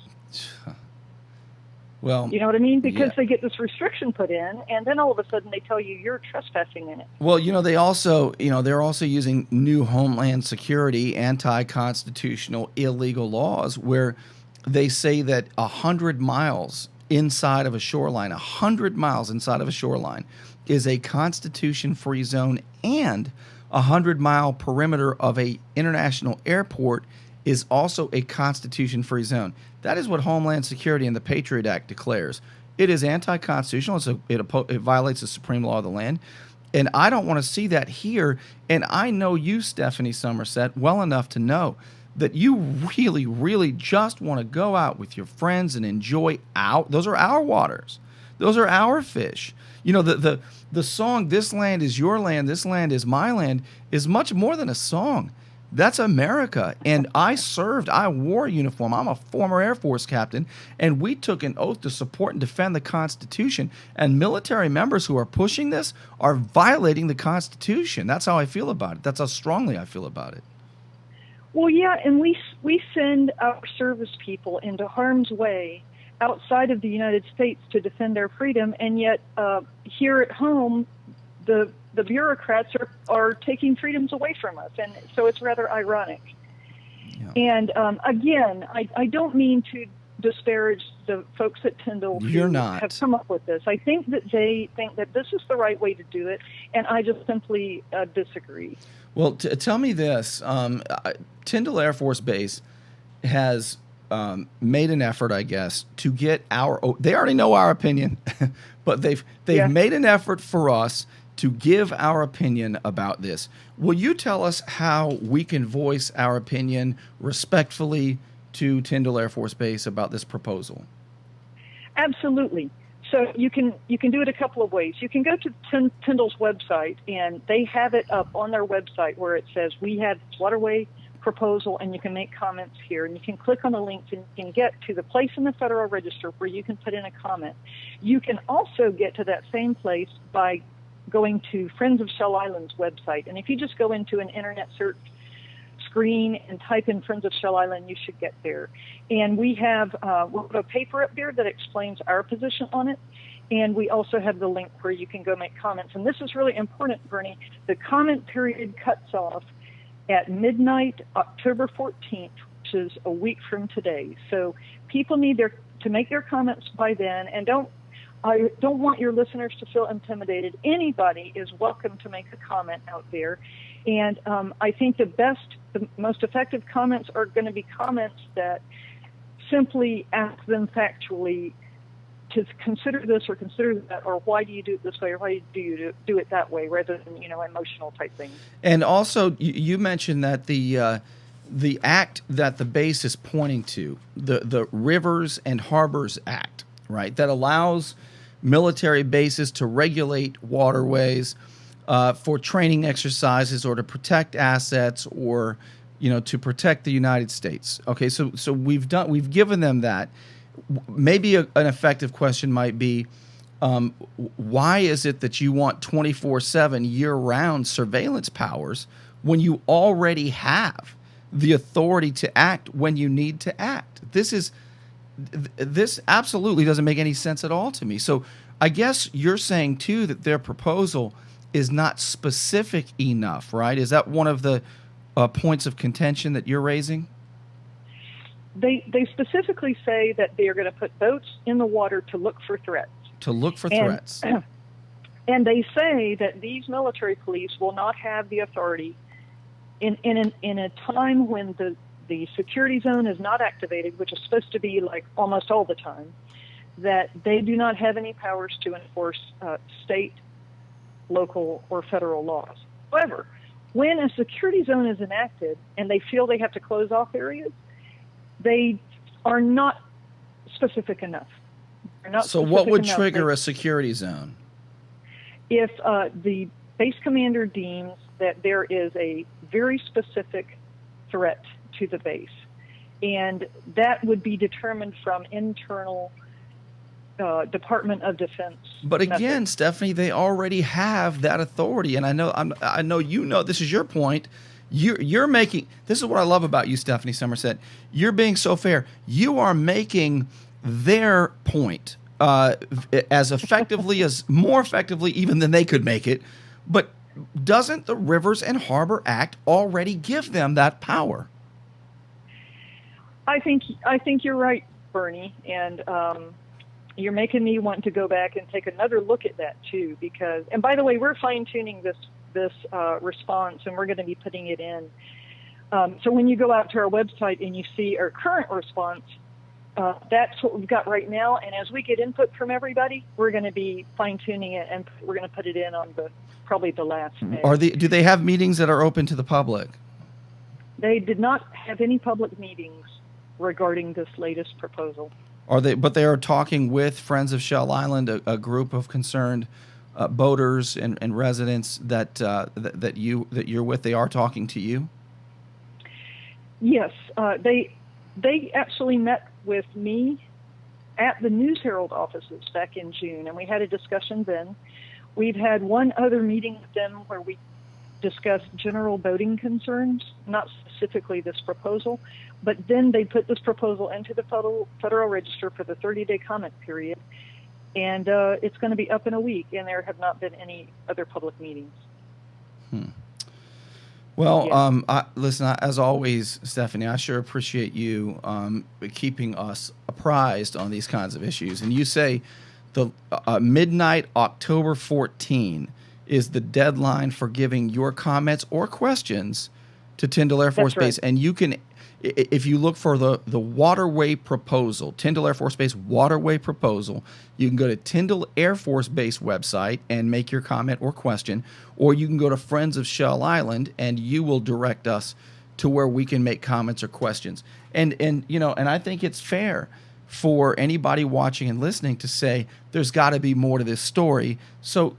G: Well, you know what I mean? Because they get this restriction put in, and then all of a sudden they tell you you're trespassing in it.
E: Well, they're also using new Homeland Security, anti-constitutional, illegal laws where they say that 100 miles inside of a shoreline, 100 miles inside of a shoreline is a constitution-free zone, and a 100-mile perimeter of a international airport is also a constitution-free zone. That is what Homeland Security and the Patriot Act declares. It is anti-constitutional. It violates the supreme law of the land. And I don't want to see that here. And I know you, Stephanie Somerset, well enough to know that you really, really just want to go out with your friends and enjoy those are our waters. Those are our fish. You know, the song, "This land is your land, this land is my land," is much more than a song. That's America. And I wore a uniform. I'm a former Air Force captain, and we took an oath to support and defend the Constitution. And military members who are pushing this are violating the Constitution. That's how I feel about it. That's how strongly I feel about it.
G: Well, yeah, and we send our service people into harm's way outside of the United States to defend their freedom, and yet here at home, the bureaucrats are taking freedoms away from us, and so it's rather ironic. Yeah. And again, I don't mean to disparage the folks at Tyndall who have come up with this. I think that they think that this is the right way to do it, and I just simply disagree.
E: Well, tell me this. Tyndall Air Force Base has made an effort, I guess, to get they already know our opinion, but they've made an effort for us to give our opinion about this. Will you tell us how we can voice our opinion respectfully to Tyndall Air Force Base about this proposal? Absolutely.
G: So you can do it a couple of ways. You can go to Tyndall's website, and they have it up on their website where it says, "We have waterway proposal," and you can make comments here. And you can click on the links and you can get to the place in the Federal Register where you can put in a comment. You can also get to that same place by going to Friends of Shell Island's website. And if you just go into an internet search screen and type in Friends of Shell Island, you should get there. And we have a paper up there that explains our position on it. And we also have the link where you can go make comments. And this is really important, Burnie. The comment period cuts off at midnight, October 14th, which is a week from today. So people need to make their comments by then. And I don't want your listeners to feel intimidated. Anybody is welcome to make a comment out there. And I think the most effective comments are going to be comments that simply ask them factually to consider this or consider that, or why do you do it this way, or why do you do it that way, rather than, emotional type things.
E: And also, you mentioned that the act that the base is pointing to, the Rivers and Harbors Act, right, that allows military bases to regulate waterways for training exercises or to protect assets or, to protect the United States. Okay, so we've given them that. Maybe an effective question might be, why is it that you want 24/7 year-round surveillance powers when you already have the authority to act when you need to act? This absolutely doesn't make any sense at all to me. So I guess you're saying, too, that their proposal is not specific enough, right? Is that one of the points of contention that you're raising?
G: They specifically say that they are going to put boats in the water to look for threats.
E: To look for threats.
G: And they say that these military police will not have the authority in a time when the security zone is not activated, which is supposed to be like almost all the time, that they do not have any powers to enforce state, local, or federal laws. However, when a security zone is enacted and they feel they have to close off areas, they are not specific enough.
E: So what would trigger a security zone?
G: If the base commander deems that there is a very specific threat to the base, and that would be determined from internal Department of Defense.
E: But again, Stephanie, they already have that authority, and I know this is your point. You're making, this is what I love about you, Stephanie Somerset. You're being so fair. You are making their point as effectively, more effectively even than they could make it. But doesn't the Rivers and Harbor Act already give them that power?
G: I think you're right, Burnie, and you're making me want to go back and take another look at that too. Because, and by the way, we're fine-tuning this response, and we're going to be putting it in. So when you go out to our website and you see our current response, That's what we've got right now. And as we get input from everybody, we're going to be fine-tuning it, and we're going to put it in on probably the last day.
E: Do they have meetings that are open to the public?
G: They did not have any public meetings regarding this latest proposal.
E: But they are talking with Friends of Shell Island, a group of concerned boaters and residents that you're with. They are talking to you.
G: Yes, they actually met with me at the News Herald offices back in June, and we had a discussion then. We've had one other meeting with them where we discussed general boating concerns, not specifically this proposal, but then they put this proposal into the Federal Register for the 30-day comment period, and it's going to be up in a week, and there have not been any other public meetings.
E: Well,
G: yeah.
E: Listen, as always, Stephanie, I sure appreciate you keeping us apprised on these kinds of issues. And you say the midnight October 14 is the deadline for giving your comments or questions to Tyndall Air Force Base. And you can, if you look for the waterway proposal, Tyndall Air Force Base waterway proposal, you can go to Tyndall Air Force Base website and make your comment or question, or you can go to Friends of Shell Island and you will direct us to where we can make comments or questions. And I think it's fair for anybody watching and listening to say there's got to be more to this story. So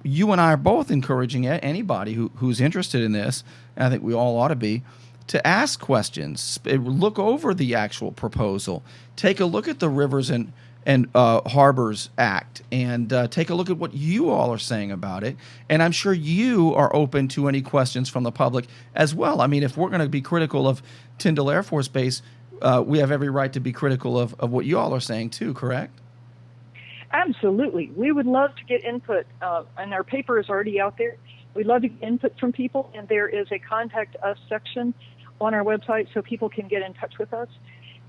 E: you and I are both encouraging anybody who's interested in this, and I think we all ought to be, to ask questions, look over the actual proposal, take a look at the Rivers and Harbors Act, and take a look at what you all are saying about it. And I'm sure you are open to any questions from the public as well. I mean, if we're going to be critical of Tyndall Air Force Base, we have every right to be critical of what you all are saying too, correct?
G: Absolutely. We would love to get input, and our paper is already out there. We'd love to get input from people, and there is a Contact Us section on our website so people can get in touch with us.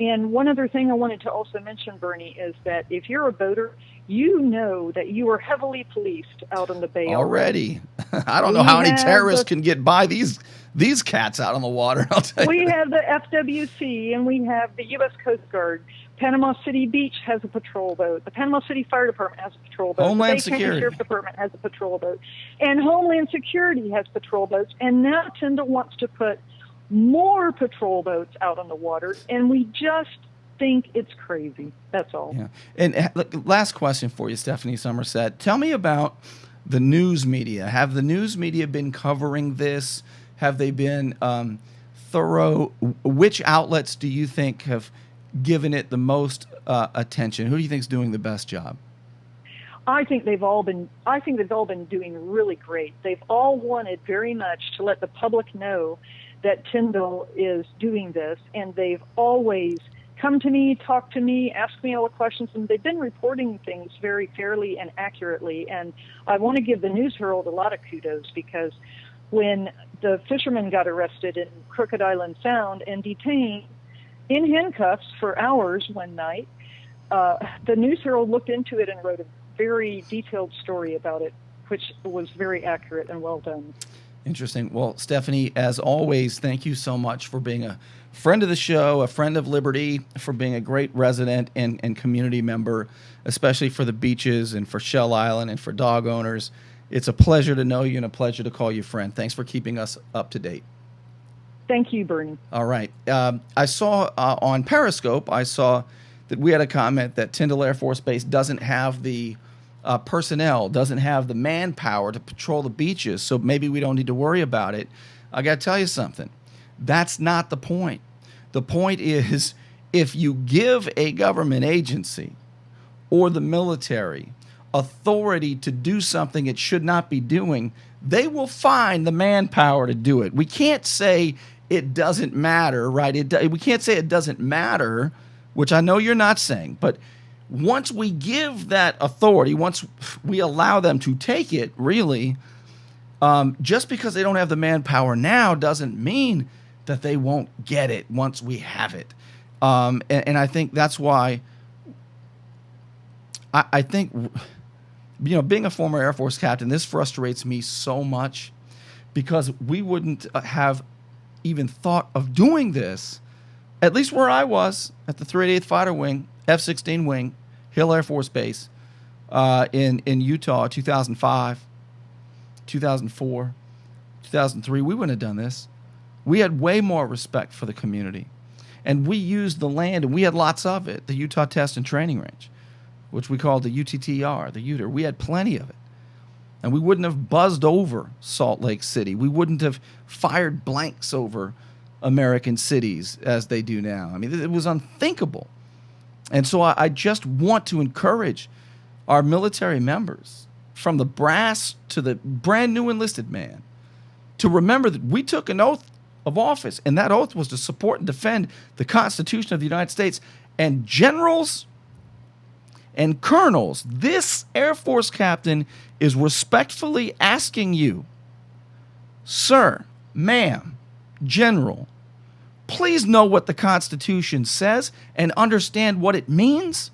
G: And one other thing I wanted to also mention, Burnie, is that if you're a boater, you know that you are heavily policed out on the bay
E: already. I don't know how any terrorists can get by these cats out on the water. I'll tell you.
G: We have the FWC, and we have the U.S. Coast Guard. Panama City Beach has a patrol boat. The Panama City Fire Department has a patrol boat.
E: Homeland
G: the
E: Security
G: Sheriff's Department has a patrol boat. And Homeland Security has patrol boats. And now Tyndall wants to put more patrol boats out on the water. And we just think it's crazy. That's all.
E: Yeah. And last question for you, Stephanie Somerset. Tell me about the news media. Have the news media been covering this? Have they been thorough? Which outlets do you think have given it the most attention? Who do you think is doing the best job?
G: I think they've all been doing really great. They've all wanted very much to let the public know that Tyndall is doing this, and they've always come to me, talked to me, asked me all the questions, and they've been reporting things very fairly and accurately. And I want to give the News Herald a lot of kudos, because when the fishermen got arrested in Crooked Island Sound and detained in handcuffs for hours one night, the News Herald looked into it and wrote a very detailed story about it, which was very accurate and well done.
E: Interesting. Well, Stephanie, as always, thank you so much for being a friend of the show, a friend of Liberty, for being a great resident and community member, especially for the beaches and for Shell Island and for dog owners. It's a pleasure to know you and a pleasure to call you friend. Thanks for keeping us up to date.
G: Thank you, Burnie.
E: All right. I saw on Periscope, I saw that we had a comment that Tyndall Air Force Base doesn't have the personnel, doesn't have the manpower to patrol the beaches, so maybe we don't need to worry about it. I got to tell you something. That's not the point. The point is, if you give a government agency or the military authority to do something it should not be doing, they will find the manpower to do it. We can't say it doesn't matter, right? We can't say it doesn't matter, which I know you're not saying, but once we give that authority, once we allow them to take it, really, just because they don't have the manpower now doesn't mean that they won't get it once we have it. And I think that's why I think, being a former Air Force captain, this frustrates me so much, because we wouldn't have even thought of doing this at least where I was, at the 388th Fighter Wing, F-16 Wing, Hill Air Force Base, in Utah, 2005, 2004, 2003, we wouldn't have done this. We had way more respect for the community. And we used the land, and we had lots of it, the Utah Test and Training Range, which we called the UTTR, the UTR. We had plenty of it. And we wouldn't have buzzed over Salt Lake City. We wouldn't have fired blanks over American cities as they do now. I mean, it was unthinkable. And so I just want to encourage our military members, from the brass to the brand new enlisted man, to remember that we took an oath of office, and that oath was to support and defend the Constitution of the United States. And generals and colonels, this Air Force captain is respectfully asking you, sir, ma'am, general, please know what the Constitution says and understand what it means.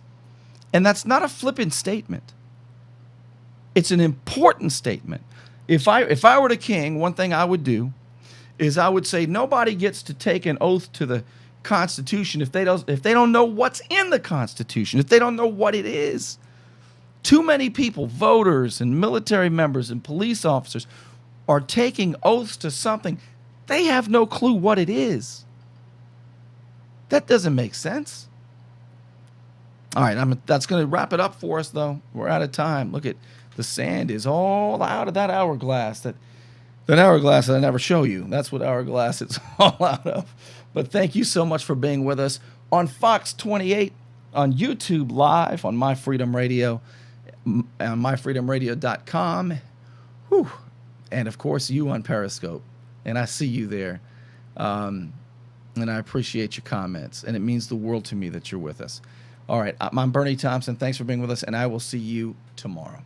E: And that's not a flippant statement. It's an important statement. If I were the king, one thing I would do is I would say nobody gets to take an oath to the Constitution if they don't know what's in the Constitution, if they don't know what it is. Too many people, voters and military members and police officers, are taking oaths to something they have no clue what it is. That doesn't make sense. All right, that's going to wrap it up for us, though. We're out of time. Look at the sand is all out of that hourglass. That hourglass that I never show you. That's what hourglass is all out of. But thank you so much for being with us on Fox 28, on YouTube Live, on My Freedom Radio, on myfreedomradio.com. Whew. And, of course, you on Periscope. And I see you there. And I appreciate your comments. And it means the world to me that you're with us. All right, I'm Burnie Thompson. Thanks for being with us, and I will see you tomorrow.